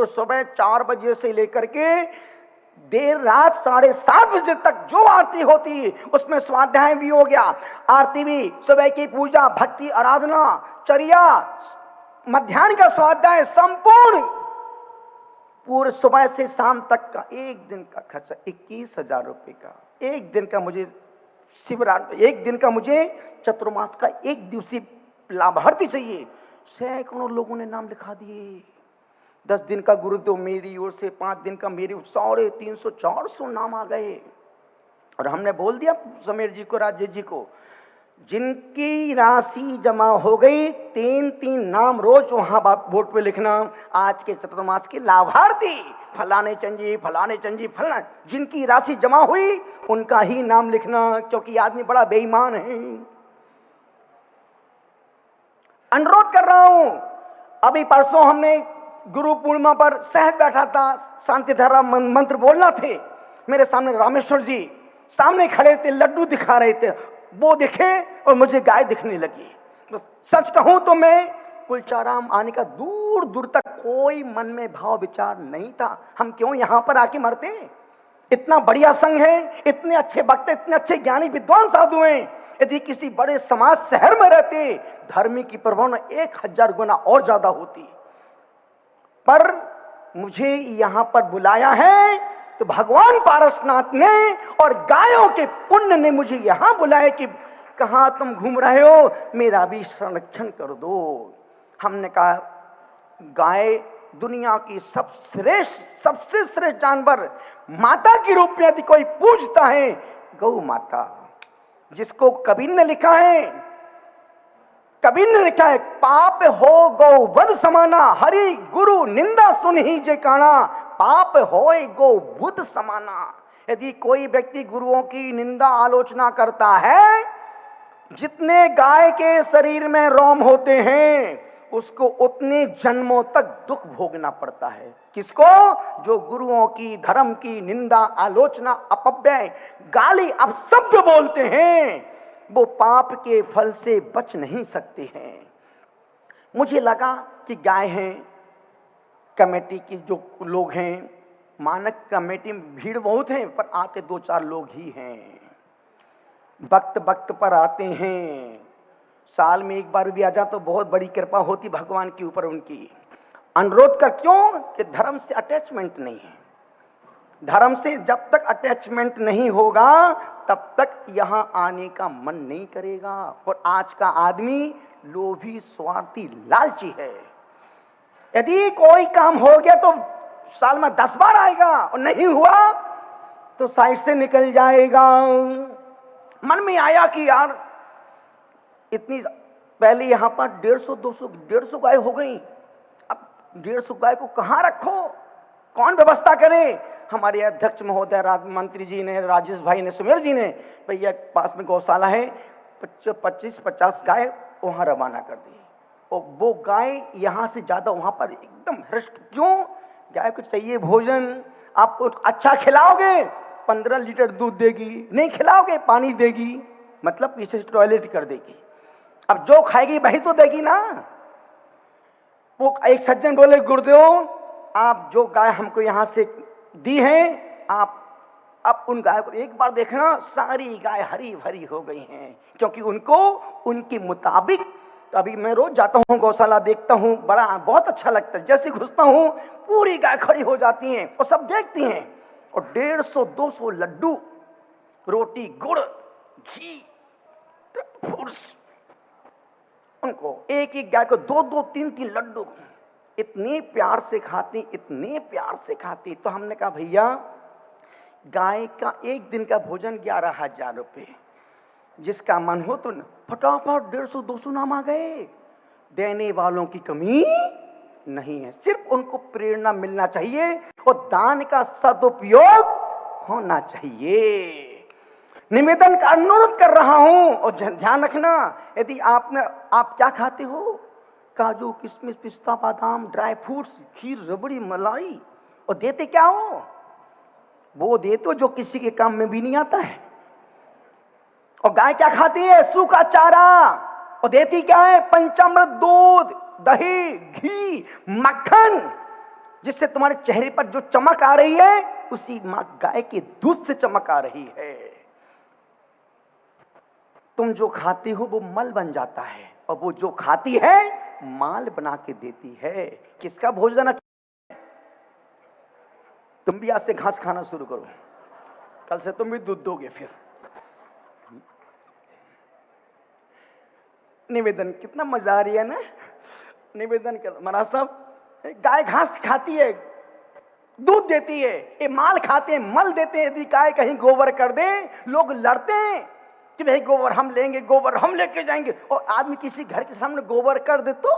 सुबह 4 बजे से लेकर के देर रात 7:30 बजे तक जो आरती होती है उसमें स्वाध्याय भी हो गया, आरती भी, सुबह की पूजा, भक्ति, आराधना, चर्या, मध्याह्न का स्वाध्याय, संपूर्ण पूरे सुबह से शाम तक का एक दिन का खर्चा 21,000 रुपए का। एक दिन का मुझे शिवरात्रि, एक दिन का मुझे चतुर्मास का एक दिवसीय लाभार्थी चाहिए। सैकड़ों लोगों ने नाम लिखा दिए। 10 दिन का गुरुदेव मेरी ओर से, 5 दिन का मेरी, 350 400 नाम आ गए। और हमने बोल दिया समीर जी को, राजेश जी को, जिनकी राशि जमा हो गई 3-3 नाम रोज वहां बोर्ड पे लिखना, आज के चतुर्मास के लाभार्थी फलाने चंजी, फलाने चंजी, फलाना। जिनकी राशि जमा हुई उनका ही नाम लिखना, क्योंकि आदमी बड़ा बेईमान है। अनुरोध कर रहा हूं, अभी परसों हमने गुरु पूर्णिमा पर सहज बैठा था, शांति धारा मंत्र बोलना थे। मेरे सामने रामेश्वर जी सामने खड़े थे, लड्डू दिखा रहे थे। वो दिखे और मुझे गाय दिखने लगी। तो सच कहूं तो मैं कुलचाराम आने का दूर दूर तक कोई मन में भाव विचार नहीं था। हम क्यों यहां पर आके मरते? इतना बढ़िया संघ है, इतने अच्छे भक्त, इतने अच्छे ज्ञानी विद्वान साधु हैं। यदि किसी बड़े समाज शहर में रहते, धर्मी की प्रभावना 1000 गुना और ज्यादा होती। पर मुझे यहां पर बुलाया है तो भगवान पारसनाथ ने और गायों के पुण्य ने मुझे यहां बुलाया कि कहां तुम घूम रहे हो, मेरा भी संरक्षण कर दो। हमने कहा गाय दुनिया की सबसे श्रेष्ठ जानवर, माता के रूप में यदि कोई पूजता है, गौ माता, जिसको कबीर ने लिखा है, कबीर ने लिखा है, पाप हो गौ वध समाना, हरि गुरु निंदा सुन ही जे काना, पाप होए गौ बुध समाना। यदि कोई व्यक्ति गुरुओं की निंदा आलोचना करता है, जितने गाय के शरीर में रोम होते हैं उसको उतने जन्मों तक दुख भोगना पड़ता है। किसको? जो गुरुओं की, धर्म की निंदा, आलोचना, अपव्यय, गाली, अपशब्द बोलते हैं, वो पाप के फल से बच नहीं सकते हैं। मुझे लगा कि गाय हैं, कमेटी की जो लोग हैं, मानक कमेटी में भीड़ बहुत है पर आते 2-4 लोग ही हैं। वक्त वक्त पर आते हैं, साल में एक बार भी आ जा तो बहुत बड़ी कृपा होती भगवान के ऊपर उनकी। अनुरोध कर, क्यों कि धर्म से अटैचमेंट नहीं है। धर्म से जब तक अटैचमेंट नहीं होगा तब तक यहां आने का मन नहीं करेगा। और आज का आदमी लोभी, स्वार्थी, लालची है। यदि कोई काम हो गया तो साल में 10 बार आएगा और नहीं हुआ तो साइड से निकल जाएगा। मन में आया कि यार इतनी पहले यहाँ पर 150 गाय हो गई। अब 150 गाय को कहाँ रखो, कौन व्यवस्था करे? हमारे अध्यक्ष महोदय मंत्री जी ने, राजेश भाई ने, सुमेर जी ने, भैया पास में गौशाला है, 25-50 गाय वहां रवाना कर दी। और वो गाय यहाँ से ज्यादा वहां पर एकदम हृष्ट। क्यों? गाय को चाहिए भोजन। आप अच्छा खिलाओगे 15 लीटर दूध देगी, नहीं खिलाओगे पानी देगी, मतलब पीछे से टॉयलेट कर देगी। अब जो खाएगी वही तो देगी ना। वो एक सज्जन बोले, गुरुदेव आप जो गाय हमको यहां से दी है, आप अब उन गाय को एक बार देखना, सारी गाय हरी भरी हो गई हैं, क्योंकि उनको उनके मुताबिक। तो अभी मैं रोज जाता हूँ गौशाला, देखता हूँ, बहुत अच्छा लगता है। जैसे घुसता हूँ पूरी गाय खड़ी हो जाती हैं और सब देखती हैं। और 150-200 लड्डू, रोटी, गुड़, घी, उनको एक एक गाय को 2-2, 3-3 लड्डू इतने प्यार से खाती, इतने प्यार से खाती। तो हमने कहा भैया गाय का एक दिन का भोजन 11,000 रुपये, जिसका मन हो तो फटाफट 150-200 नाम आ गए। देने वालों की कमी नहीं है, सिर्फ उनको प्रेरणा मिलना चाहिए और दान का सदुपयोग होना चाहिए। निवेदन का अनुरोध कर रहा हूं, और ध्यान रखना, यदि आप क्या खाते हो? काजू, किशमिश, पिस्ता, बादाम, ड्राई फ्रूट्स, खीर, रबड़ी, मलाई, और देते क्या हो? वो देते हो जो किसी के काम में भी नहीं आता है। और गाय क्या खाती है? सूखा चारा। और देती क्या है? पंचामृत दूध, दही, घी, मक्खन, जिससे तुम्हारे चेहरे पर जो चमक आ रही है उसी गाय के दूध से चमक आ रही है। तुम जो खाती हो वो मल बन जाता है, और वो जो खाती है माल बना के देती है। किसका भोजन अच्छा? तुम भी आज से घास खाना शुरू करो, कल से तुम भी दूध दोगे। फिर निवेदन, कितना मजा आ रही है ना। निवेदन कर महाराज साहब, गाय घास खाती है, दूध देती है, ये माल खाते हैं, मल देते हैं। यदि गाय कहीं गोबर कर दे, लोग लड़ते हैं कि भाई गोबर हम लेंगे, गोबर हम लेके जाएंगे। और आदमी किसी घर के सामने गोबर कर दे तो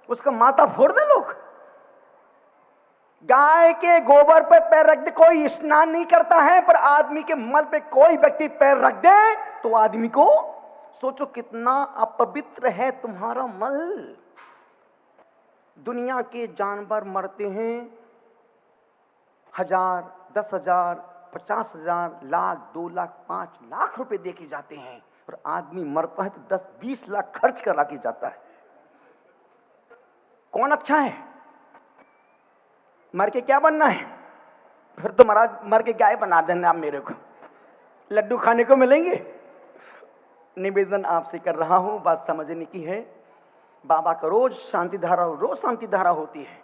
उसका माथा फोड़ दे लोग। गाय के गोबर पे पैर रख दे, कोई स्नान नहीं करता है, पर आदमी के मल पे कोई व्यक्ति पैर रख दे तो आदमी को, सोचो कितना अपवित्र है तुम्हारा मल। दुनिया के जानवर मरते हैं 1000, 10,000, 50,000, लाख, 2 लाख, 5 लाख रुपए देके जाते हैं, और आदमी मरता है तो 10-20 लाख खर्च करा के जाता है। कौन अच्छा है? मर के क्या बनना है? फिर तो महाराज मर के गाय बना देना आप मेरे को, लड्डू खाने को मिलेंगे। निवेदन आपसे कर रहा हूं, बात समझने की है। बाबा का रोज शांति धारा होती है,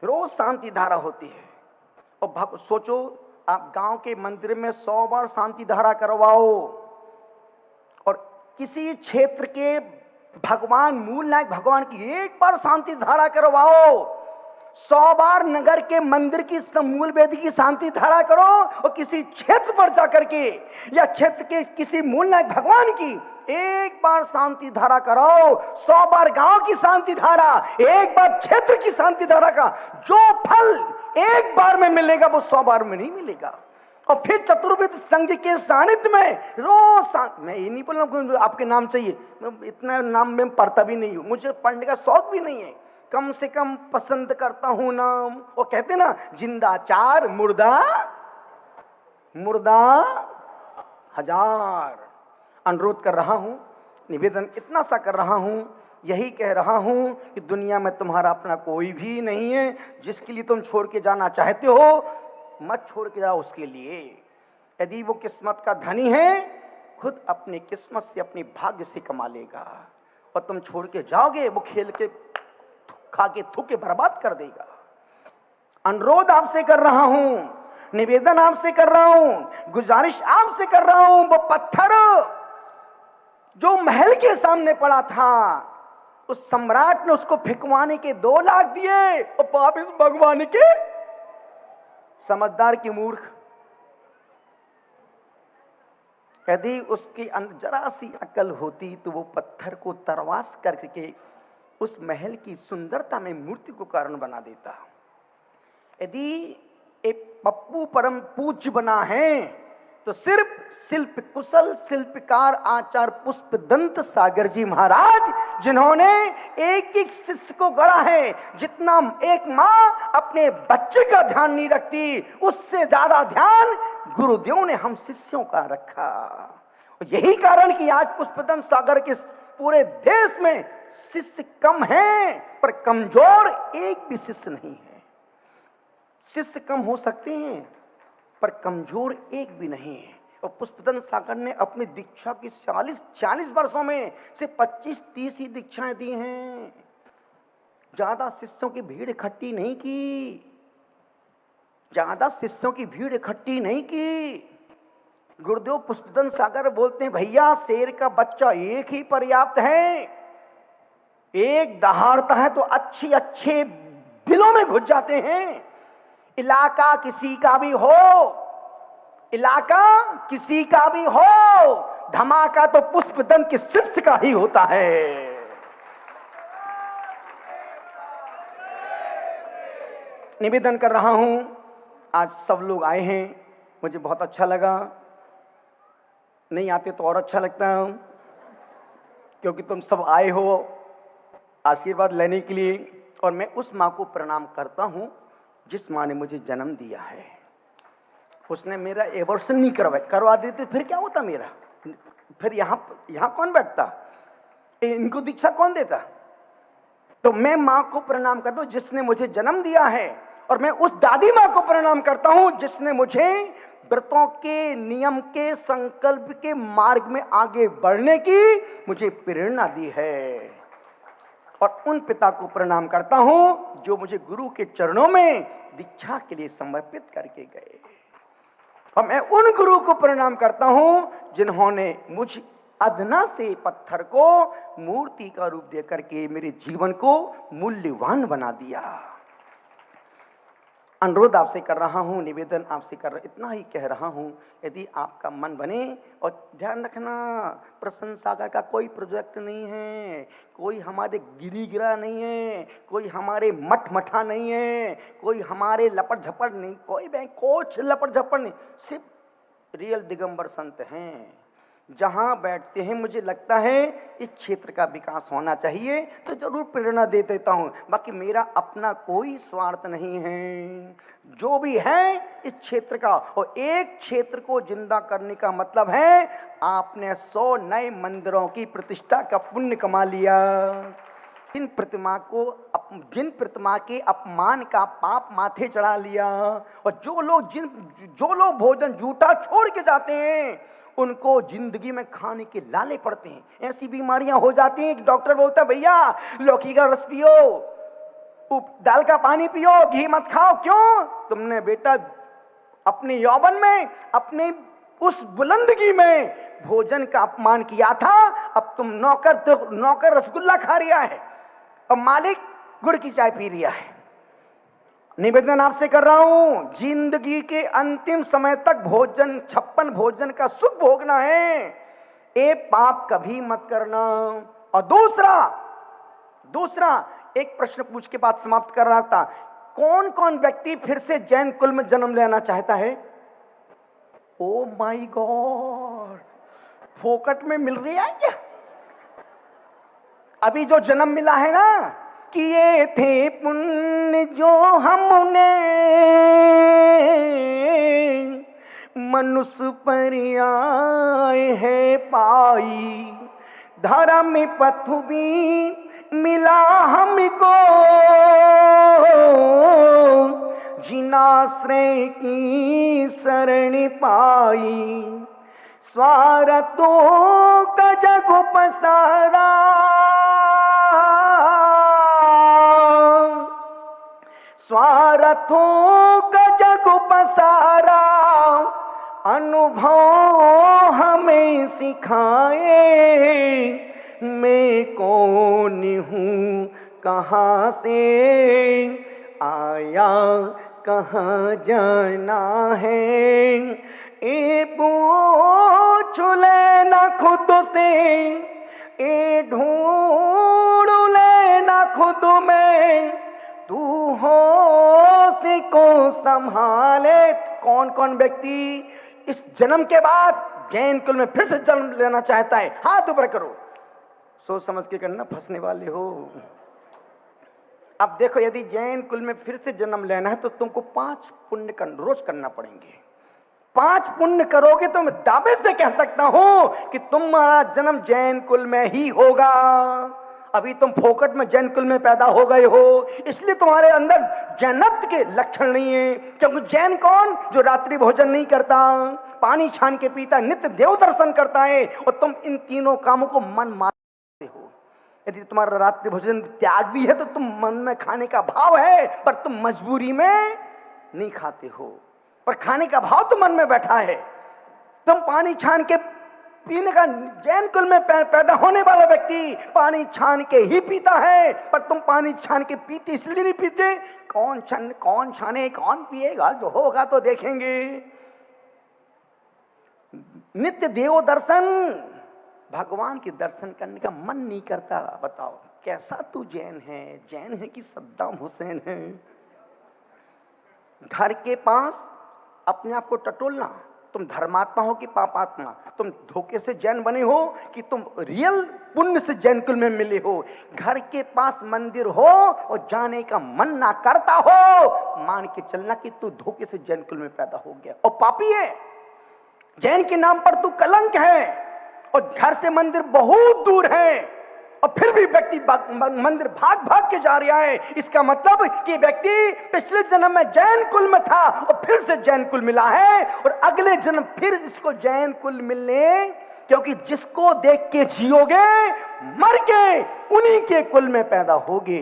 रोज शांति धारा होती है। और सोचो आप गांव के मंदिर में 100 बार शांति धारा करवाओ, और किसी क्षेत्र के भगवान, मूल नायक भगवान की 1 बार शांति धारा करवाओ। 100 बार नगर के मंदिर की समूल वेदी की शांति धारा करो, और किसी क्षेत्र पर जाकर के या क्षेत्र के किसी मूल नायक भगवान की 1 बार शांति धारा कराओ। 100 बार गांव की शांति धारा, 1 बार क्षेत्र की शांति धारा का जो फल 1 बार में मिलेगा वो 100 बार में नहीं मिलेगा। और फिर चतुर्वेद संघ के सानिध्य में रोज मैं ये नहीं बोल रहा हूं आपके नाम चाहिए, इतना नाम में पढ़ता भी नहीं हूं, मुझे पढ़ने का शौक भी नहीं है, कम से कम पसंद करता हूं नाम। वो कहते ना, जिंदा 4 मुर्दा 1000। अनुरोध कर रहा हूं, निवेदन इतना सा कर रहा हूं, यही कह रहा हूं कि दुनिया में तुम्हारा अपना कोई भी नहीं है। जिसके लिए तुम छोड़ के जाना चाहते हो, मत छोड़ के जाओ उसके लिए। यदि वो किस्मत का धनी है, खुद अपनी किस्मत से, अपने भाग्य से कमा लेगा, और तुम छोड़ के जाओगे वो खेल के, खा के, थूक के बर्बाद कर देगा। अनुरोध आपसे कर रहा हूं, निवेदन आपसे कर रहा हूं, गुजारिश आपसे कर रहा हूं। वो पत्थर जो महल के सामने पड़ा था, उस सम्राट ने उसको फेंकवाने के 2 लाख दिए, और वापिस भगवान के समझदार की मूर्ख। यदि उसके अंदर जरा सी अकल होती तो वो पत्थर को तरवास करके उस महल की सुंदरता में मूर्ति को कारण बना देता। यदि एक पप्पू परम पूज्य बना है तो सिर्फ शिल्प कुशल शिल्पकार आचार्य पुष्पदंत सागर जी महाराज, जिन्होंने एक एक शिष्य को गढ़ा है। जितना एक माँ अपने बच्चे का ध्यान नहीं रखती, उससे ज्यादा ध्यान गुरुदेव ने हम शिष्यों का रखा। यही कारण कि आज पुष्पदंत सागर के पूरे देश में शिष्य कम हैं, पर कमजोर एक भी शिष्य नहीं है। शिष्य कम हो सकते हैं पर कमजोर एक भी नहीं है। और पुष्पदंत सागर ने अपनी दीक्षा की 40 वर्षों में से 25-30 ही दीक्षाएं दी हैं। ज्यादा शिष्यों की भीड़ इकट्ठी नहीं की, ज्यादा शिष्यों की भीड़ इकट्ठी नहीं की। गुरुदेव पुष्पदंत सागर बोलते हैं, भैया शेर का बच्चा एक ही पर्याप्त है। एक दहाड़ता है तो अच्छे बिलों में घुस जाते हैं। इलाका किसी का भी हो, इलाका किसी का भी हो, धमाका तो पुष्पदंत के शिष्य का ही होता है। निवेदन कर रहा हूं, आज सब लोग आए हैं, मुझे बहुत अच्छा लगा। नहीं आते तो और अच्छा लगता है, क्योंकि तुम सब आए हो आशीर्वाद लेने के लिए। और मैं उस माँ को प्रणाम करता हूं जिस माँ ने मुझे जन्म दिया है। उसने मेरा एबॉर्शन नहीं करवा देते फिर क्या होता मेरा, फिर यहाँ कौन बैठता, इनको दीक्षा कौन देता। तो मैं माँ को प्रणाम करता हूँ जिसने मुझे जन्म दिया है, और मैं उस दादी माँ को प्रणाम करता हूँ जिसने मुझे व्रतों के नियम के संकल्प के मार्ग में आगे बढ़ने की मुझे प्रेरणा दी है। और उन पिता को प्रणाम करता हूं जो मुझे गुरु के चरणों में दीक्षा के लिए समर्पित करके गए। और मैं उन गुरु को प्रणाम करता हूं जिन्होंने मुझ अदना से पत्थर को मूर्ति का रूप दे करके मेरे जीवन को मूल्यवान बना दिया। अनुरोध आपसे कर रहा हूं, निवेदन आपसे कर रहा, इतना ही कह रहा हूं, यदि आपका मन बने। और ध्यान रखना, प्रसन्न सागर का कोई प्रोजेक्ट नहीं है, कोई हमारे गिरिगिरा नहीं है, कोई हमारे मठ मठा नहीं है, कोई हमारे लपट झपट नहीं, कोई बैंक कोच लपट झपट नहीं, सिर्फ रियल दिगंबर संत हैं। जहां बैठते हैं मुझे लगता है इस क्षेत्र का विकास होना चाहिए, तो जरूर प्रेरणा दे देता हूं। बाकी मेरा अपना कोई स्वार्थ नहीं है, जो भी है इस क्षेत्र का। और एक क्षेत्र को जिंदा करने का मतलब है आपने 100 नए मंदिरों की प्रतिष्ठा का पुण्य कमा लिया। जिन प्रतिमा के अपमान का पाप माथे चढ़ा लिया। और जो लोग भोजन झूठा छोड़ के जाते हैं उनको जिंदगी में खाने के लाले पड़ते हैं। ऐसी बीमारियां हो जाती हैं कि डॉक्टर बोलता है भैया लौकी का रस पियो, दाल का पानी पियो, घी मत खाओ। क्यों? तुमने बेटा अपने यौवन में, अपने उस बुलंदगी में भोजन का अपमान किया था। अब तुम नौकर रसगुल्ला खा रिया है और मालिक गुड़ की चाय पी रिया है। निवेदन आपसे कर रहा हूं, जिंदगी के अंतिम समय तक 56 भोजन का सुख भोगना है, ये पाप कभी मत करना। और दूसरा एक प्रश्न पूछ के बाद समाप्त कर रहा था, कौन कौन व्यक्ति फिर से जैन कुल में जन्म लेना चाहता है? ओ माय गॉड, फोकट में मिल रही है क्या? अभी जो जन्म मिला है ना, किए थे पुण्य जो हमने मनुष्य पर आए है पाई, धर्म पथ भी मिला हमको, जिनाश्रय की शरण पाई, स्वार्थों का जग पसारा, स्वार्थों का जग पसारा, अनुभव हमें सिखाए, मैं कौन हूँ, कहाँ से आया, कहाँ जाना है, ए पूछ ले ए ढूंढ लेना खुद में, तू होश को संभाले। कौन कौन व्यक्ति इस जन्म के बाद जैन कुल में फिर से जन्म लेना चाहता है? हाथ ऊपर करो, सोच समझ के करना, फंसने वाले हो। अब देखो, यदि जैन कुल में फिर से जन्म लेना है तो तुमको 5 पुण्य रोज करना पड़ेंगे। 5 पुण्य करोगे तो मैं दावे से कह सकता हूं कि तुम्हारा जन्म जैन कुल में ही होगा। अभी तुम फोकट में जैन कुल में पैदा हो गए हो, इसलिए तुम्हारे अंदर जैनत्व के लक्षण नहीं है। क्योंकि जैन कौन? जो रात्रि भोजन नहीं करता, पानी छान के पीता, नित्य देव दर्शन करता है, और तुम इन तीनों कामों को मन मारते हो। यदि तुम्हारा रात्रि भोजन त्याग भी है तो तुम मन में खाने का भाव है, पर तुम मजबूरी में नहीं खाते हो, पर खाने का भाव तो मन में बैठा है। तुम पानी छान के पीने का, जैन कुल में पैदा होने वाला व्यक्ति पानी छान के ही पीता है, पर तुम पानी छान के पीते इसलिए नहीं पीते। कौन छाने कौन पिएगा, जो होगा तो देखेंगे। नित्य देव दर्शन, भगवान के दर्शन करने का मन नहीं करता। बताओ कैसा तू जैन है? जैन है कि सद्दाम हुसैन है? घर के पास अपने आप को टटोलना, तुम धर्मात्मा हो कि पापात्मा? तुम धोखे से जैन बने हो कि तुम रियल पुण्य से जैन कुल में मिले हो? घर के पास मंदिर हो और जाने का मन ना करता हो, मान के चलना कि तू धोखे से जैन कुल में पैदा हो गया और पापी है। जैन के नाम पर तू कलंक है, और घर से मंदिर बहुत दूर है, और फिर भी व्यक्ति मंदिर भाग भाग के जा रहा है। इसका मतलब कि व्यक्ति पिछले जन्म में जैन कुल में था और फिर से जैन कुल मिला है, और अगले जन्म फिर इसको जैन कुल मिलने, क्योंकि जिसको देख के जियोगे मर के उन्हीं के कुल में पैदा होगे।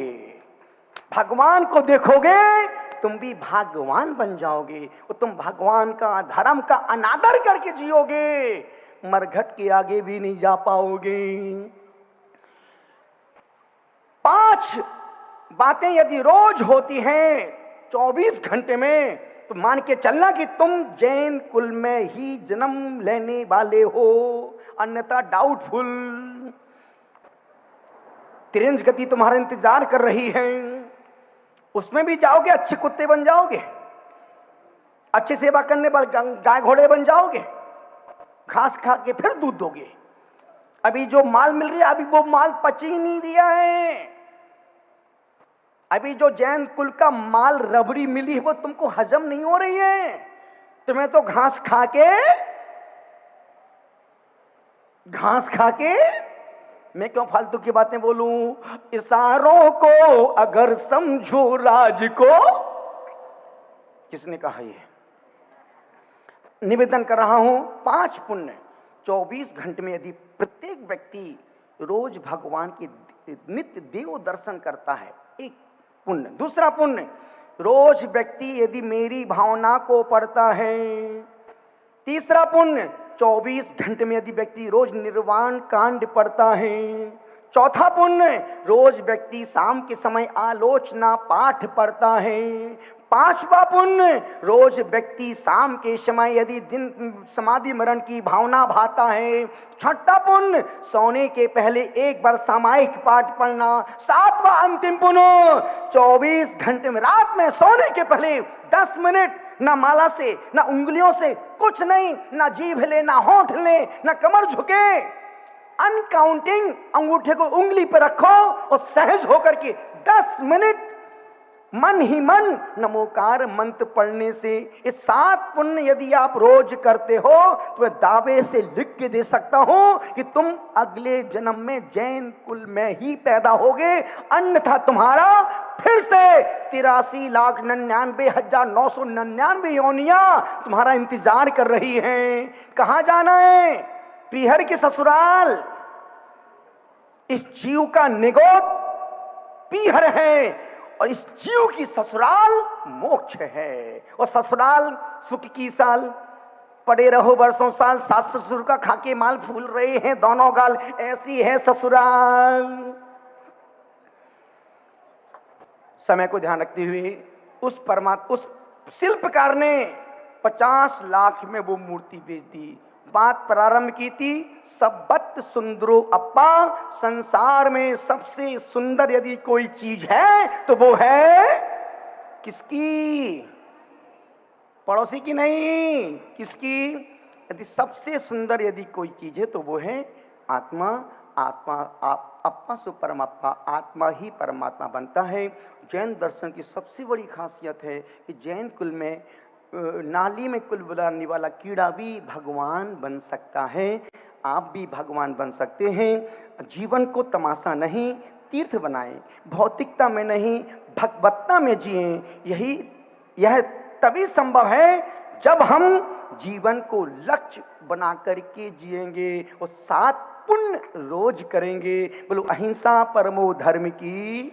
भगवान को देखोगे तुम भी भगवान बन जाओगे, और तुम भगवान का धर्म का अनादर करके जियोगे, मरघट के आगे भी नहीं जा पाओगे। 5 बातें यदि रोज होती हैं 24 घंटे में, तो मान के चलना कि तुम जैन कुल में ही जन्म लेने वाले हो, अन्यथा डाउटफुल। तिरंज गति तुम्हारा इंतजार कर रही है, उसमें भी जाओगे, अच्छे कुत्ते बन जाओगे, अच्छी सेवा करने वाले गाय घोड़े बन जाओगे, घास खा के फिर दूध दोगे। अभी जो माल मिल रही है, अभी वो माल पच ही नहीं रहा है। अभी जो जैन कुल का माल रबड़ी मिली है वो तुमको हजम नहीं हो रही है। तुम्हें तो घास खा के मैं क्यों फालतू की बातें बोलूं? इशारों को अगर समझो राज को, किसने कहा? ये निवेदन कर रहा हूं। 5 पुण्य 24 घंटे में यदि प्रत्येक व्यक्ति रोज भगवान के नित्य देव दर्शन करता है, एक पुण्य। दूसरा पुण्य, रोज व्यक्ति यदि मेरी भावना को पढ़ता है। तीसरा पुण्य, 24 घंटे में यदि व्यक्ति रोज निर्वाण कांड पढ़ता है। चौथा पुण्य, रोज व्यक्ति शाम के समय आलोचना पाठ पढ़ता है। 5वां पुण्य, रोज व्यक्ति शाम के समय यदि दिन समाधि मरण की भावना भाता है। 6वां पुण्य, सोने के पहले एक बार सामायिक पाठ पढ़ना। 7वां अंतिम पुण्य, 24 घंटे में रात में सोने के पहले 10 मिनट ना माला से, ना उंगलियों से, कुछ नहीं, ना जीभ ले, ना होंठ ले, ना कमर झुके, अनकाउंटिंग अंगूठे को उंगली पर रखो और सहज होकर के 10 मिनट मन ही मन नमोकार मंत्र पढ़ने से, ये 7 पुण्य यदि आप रोज करते हो तो मैं दावे से लिख के दे सकता हूं कि तुम अगले जन्म में जैन कुल में ही पैदा होगे, अन्यथा तुम्हारा फिर से 83,99,999 योनियां तुम्हारा इंतजार कर रही हैं। कहां जाना है? पीहर के ससुराल। इस जीव का निगोद पीहर है और इस जीव की ससुराल मोक्ष है। और ससुराल सुख की साल, पड़े रहो बरसों साल, सास ससुर का खाके माल फूल रहे हैं दोनों गाल, ऐसी है ससुराल। समय को ध्यान रखते हुए उस शिल्पकार ने 50 लाख में वो मूर्ति बेच दी। बात प्रारंभ की थी, सबत सुंदरो अप्पा, संसार में सबसे सुंदर यदि कोई चीज है तो वो है किसकी? पड़ोसी की नहीं, किसकी? यदि सबसे सुंदर यदि कोई चीज है तो वो है आत्मा। आत्मा आप अप्पा सु परमात्मा, आत्मा ही परमात्मा बनता है। जैन दर्शन की सबसे बड़ी खासियत है कि जैन कुल में नाली में कुल बुलाने वाला कीड़ा भी भगवान बन सकता है। आप भी भगवान बन सकते हैं। जीवन को तमाशा नहीं, तीर्थ बनाएं, भौतिकता में नहीं, भगवत्ता में जिएं। यह तभी संभव है जब हम जीवन को लक्ष्य बना करके जिएंगे और 7 पुण्य रोज करेंगे। बोलो अहिंसा परमो धर्म की